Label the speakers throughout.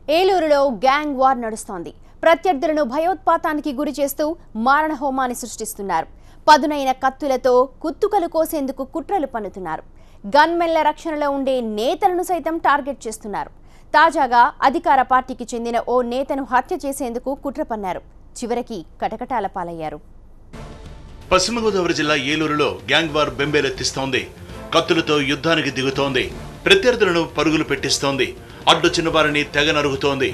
Speaker 1: ఏలూరులో gang war నడుస్తోంది. ప్రత్యర్థులను భయోత్పాతానికి గురి చేస్తూ మారణ హోమాన్ని సృష్టిస్తున్నారు. పదునైన కత్తులతో కుత్తుకలు కోసేందుకు కుట్రలు పన్నుతున్నారు. గన్మెన్ల రక్షణలో ఉండే నేతలను సైతం టార్గెట్ చేస్తున్నారు. తాజాగా అధికార పార్టీకి చెందిన ఓ నేతను హత్య చేసేందుకు కుట్ర పన్నారు. చివరికి కటకటాల పాలయ్యారు.
Speaker 2: పశ్చిమ గోదావరి జిల్లా ఏలూరులో గ్యాంగ్ వార్ బెంబేలెత్తిస్తోంది. కత్తులతో యుద్ధానికి దిగుతోంది. ప్రత్యర్థులను పరుగులు పెట్టిస్తోంది. అడ్డొచ్చిన వారిని తెగ నరుగుతోంది.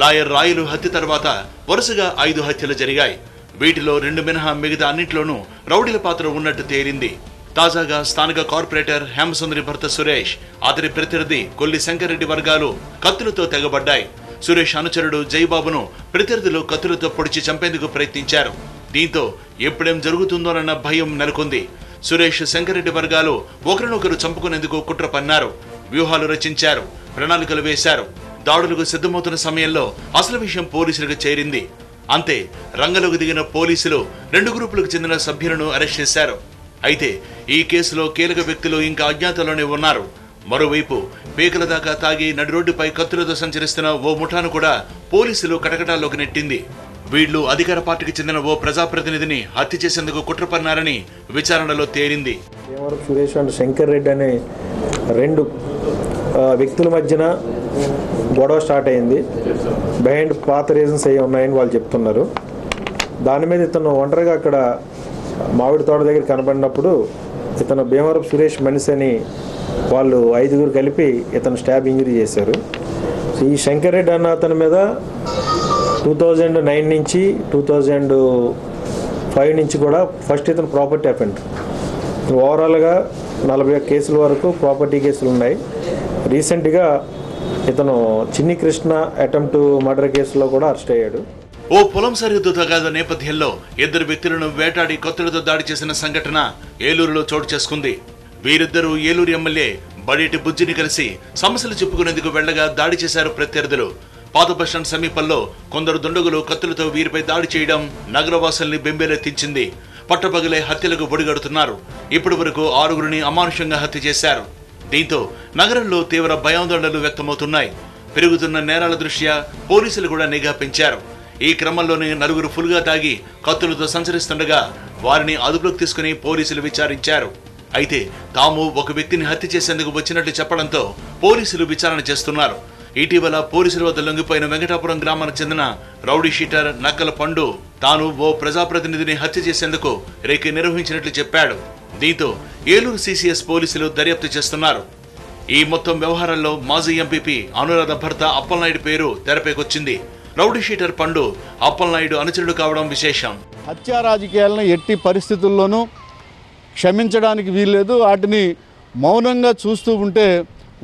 Speaker 2: లాయర్ రాయులు హత్య తర్వాత వరుసగా 5 హత్యలు జరిగాయి. వీటిలో 2 మినహా మిగతా అన్నింటిలోనూ రౌడీల పాత్ర ఉన్నట్టు తేలింది. తాజాగా స్థానిక కార్పొరేటర్ హేమసుందరి భర్త సురేష్, అతని ప్రత్యర్థి కొల్లి శంకర్రెడ్డి వర్గాలు కత్తులతో తెగబడ్డాయి. సురేష్ అనుచరుడు జైబాబును ప్రత్యర్థులు కత్తులతో పొడిచి చంపేందుకు ప్రయత్నించారు. దీంతో ఎప్పుడేం జరుగుతుందోనన్న భయం నెలకొంది. సురేష్, శంకర్రెడ్డి వర్గాలు ఒకరినొకరు చంపుకునేందుకు కుట్ర పన్నారు. వ్యూహాలు రచించారు, ప్రణాళికలు వేశారు. దాడులకు సిద్ధమవుతున్న సమయంలో అసలు విషయం పోలీసులకు చేరింది. అంతే, రంగంలోకి దిగిన పోలీసులు 2 గ్రూపులకు చెందిన సభ్యులను అరెస్ట్ చేశారు. అయితే ఈ కేసులో కీలక వ్యక్తులు ఇంకా అజ్ఞాతంలోనే ఉన్నారు. మరోవైపు పీకల దాకా తాగి నడి రోడ్డుపై కత్తులతో సంచరిస్తున్న ఓ ముఠాను కూడా పోలీసులు కటకటాల్లోకి నెట్టింది. వీళ్లు అధికార పార్టీకి చెందిన ఓ ప్రజాప్రతినిధిని హత్య చేసేందుకు కుట్ర పన్నారని విచారణలో తేలింది.
Speaker 3: సురేష్ అండ్ శంకర్ రెడ్డి అనే 2 వ్యక్తుల మధ్యన గొడవ స్టార్ట్ అయింది. బిహైండ్ పాత రీజన్స్ అయ్యి ఉన్నాయని వాళ్ళు చెప్తున్నారు. దాని మీద ఇతను ఒంటరిగా అక్కడ మామిడి తోట దగ్గర కనబడినప్పుడు ఇతను భీమవరపు సురేష్ మనిషి అని వాళ్ళు 5గురు కలిపి ఇతను స్టాబ్ ఇంజరీ చేశారు. ఈ శంకర్ రెడ్డి అన్న అతని మీద 2009 నుంచి 2005 నుంచి కూడా ఫస్ట్ ఇతను ప్రాపర్టీ అఫెండర్. ఓవరాల్గా 40 కేసుల వరకు ప్రాపర్టీ కేసులు ఉన్నాయి. రీసెంట్గా ఇతను చిన్ని కృష్ణ అటెంప్ట్ మర్డర్ కేసులో కూడా అరెస్ట్ అయ్యాడు.
Speaker 2: ఓ పొలం సరిహద్దు తగాద నేపథ్యంలో 2 వ్యక్తులను వేటాడి కత్తులతో దాడి చేసిన సంఘటన ఏలూరులో చోటు చేసుకుంది. వీరిద్దరూ ఏలూరు ఎమ్మెల్యే బడేటి బుజ్జిని కలిసి సమస్యలు చెప్పుకునేందుకు వెళ్లగా దాడి చేశారు ప్రత్యర్థులు. పాత బస్టాండ్ సమీపంలో కొందరు దుండగులు కత్తులతో వీరిపై దాడి చేయడం నగరవాసుల్ని బెంబేలెత్తించింది. పట్టపగలే హత్యలకు ఒడిగడుతున్నారు. ఇప్పటి వరకు 6గురిని అమానుషంగా హత్య చేశారు. దీంతో నగరంలో తీవ్ర భయాందోళనలు వ్యక్తమవుతున్నాయి. పెరుగుతున్న నేరాల దృష్ట్యా పోలీసులు కూడా నిఘా పెంచారు. ఈ క్రమంలోనే 4గురు ఫుల్గా తాగి కత్తులతో సంచరిస్తుండగా వారిని అదుపులోకి తీసుకుని పోలీసులు విచారించారు. అయితే తాము ఒక వ్యక్తిని హత్య చేసేందుకు వచ్చినట్లు చెప్పడంతో పోలీసులు విచారణ చేస్తున్నారు. ఇటీవల పోలీసుల వద్ద లొంగిపోయిన వెంకటాపురం గ్రామానికి చెందిన రౌడీ షీటర్ నక్కల పండు తాను ఓ ప్రజాప్రతినిధిని హత్య చేసేందుకు రేకి నిర్వహించినట్లు చెప్పాడు. దీంతో ఏలూరు సిసిఎస్ పోలీసులు దర్యాప్తు చేస్తున్నారు. ఈ మొత్తం వ్యవహారంలో మాజీ ఎంపీపీ అనురాధ భర్త అప్పలనాయుడు పేరు తెరపైకొచ్చింది. రౌడీ షీటర్ పండు అప్పలనాయుడు అనుచరుడు కావడం విశేషం.
Speaker 4: హత్యా రాజకీయాలను ఎట్టి పరిస్థితుల్లోనూ క్షమించడానికి వీల్లేదు. వాటిని మౌనంగా చూస్తూ ఉంటే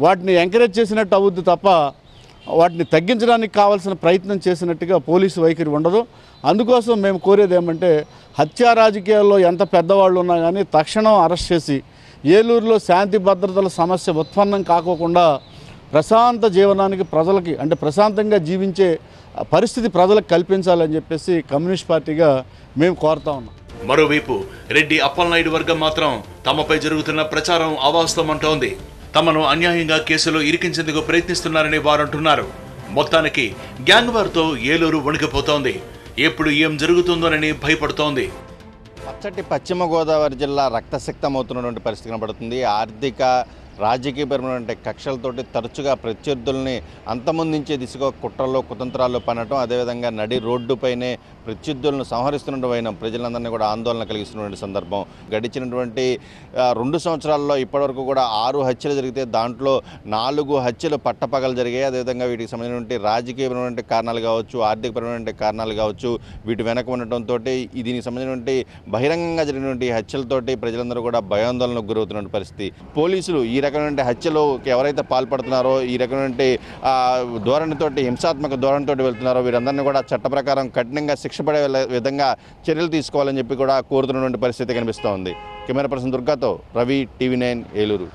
Speaker 4: వాటిని ఎంకరేజ్ చేసినట్టు అవుద్ది తప్ప వాటిని తగ్గించడానికి కావాల్సిన ప్రయత్నం చేసినట్టుగా పోలీసు వైఖరి ఉండదు. అందుకోసం మేము కోరేది ఏమంటే హత్యా రాజకీయాల్లో ఎంత పెద్దవాళ్ళు ఉన్నా కానీ తక్షణం అరెస్ట్ చేసి ఏలూరులో శాంతి భద్రతల సమస్య ఉత్పన్నం కాకోకుండా ప్రశాంత జీవనానికి ప్రజలకి అంటే ప్రశాంతంగా జీవించే పరిస్థితి ప్రజలకు కల్పించాలని చెప్పేసి కమ్యూనిస్ట్ పార్టీగా మేము కోరుతా ఉన్నాం.
Speaker 2: మరోవైపు రెడ్డి అప్పలనాయుడు వర్గం మాత్రం తమపై జరుగుతున్న ప్రచారం అవాస్తవమంటోంది. తమను అన్యాయంగా కేసులో ఇరికించేందుకు ప్రయత్నిస్తున్నారని వారంటున్నారు. మొత్తానికి గ్యాంగ్ వార్తో ఏలూరు వణికిపోతోంది. ఎప్పుడు ఏం జరుగుతుందోనని భయపడుతోంది.
Speaker 5: పచ్చటి పశ్చిమ గోదావరి జిల్లా రక్తసిక్తమవుతున్నటువంటి పరిస్థితి కనబడుతుంది. ఆర్థిక రాజకీయపరమైనటువంటి కక్షలతోటి తరచుగా ప్రత్యర్థుల్ని అంతమొందించే దిశగా కుట్రల్లో కుతంత్రాల్లో పనటం, అదేవిధంగా నడి రోడ్డుపైనే ప్రత్యర్థులను సంహరిస్తున్నటువంటి ప్రజలందరినీ కూడా ఆందోళన కలిగిస్తున్నటువంటి సందర్భం. గడిచినటువంటి 2 సంవత్సరాల్లో ఇప్పటివరకు కూడా 6 హత్యలు జరిగితే దాంట్లో 4 హత్యలు పట్టపగలు జరిగాయి. అదేవిధంగా వీటికి సంబంధించినటువంటి రాజకీయపరమైన కారణాలు కావచ్చు, ఆర్థికపరమైన కారణాలు కావచ్చు, వీటి వెనక ఉండటంతో దీనికి సంబంధించినటువంటి బహిరంగంగా జరిగినటువంటి హత్యలతోటి ప్రజలందరూ కూడా భయాందోళనకు గురవుతున్న పరిస్థితి. పోలీసులు ఈ రకమైన హత్యలు ఎవరైతే పాల్పడుతున్నారో, ఈ రకమైన ధోరణితోటి హింసాత్మక ధోరణితోటి వెళ్తున్నారో వీరందరినీ కూడా చట్ట ప్రకారం కఠినంగా శిక్షపడే విధంగా చర్యలు తీసుకోవాలని చెప్పి కూడా కోరుతున్నటువంటి పరిస్థితి కనిపిస్తోంది. కెమెరా పర్సన్ దుర్గాతో రవి, టీవీ 9 ఏలూరు.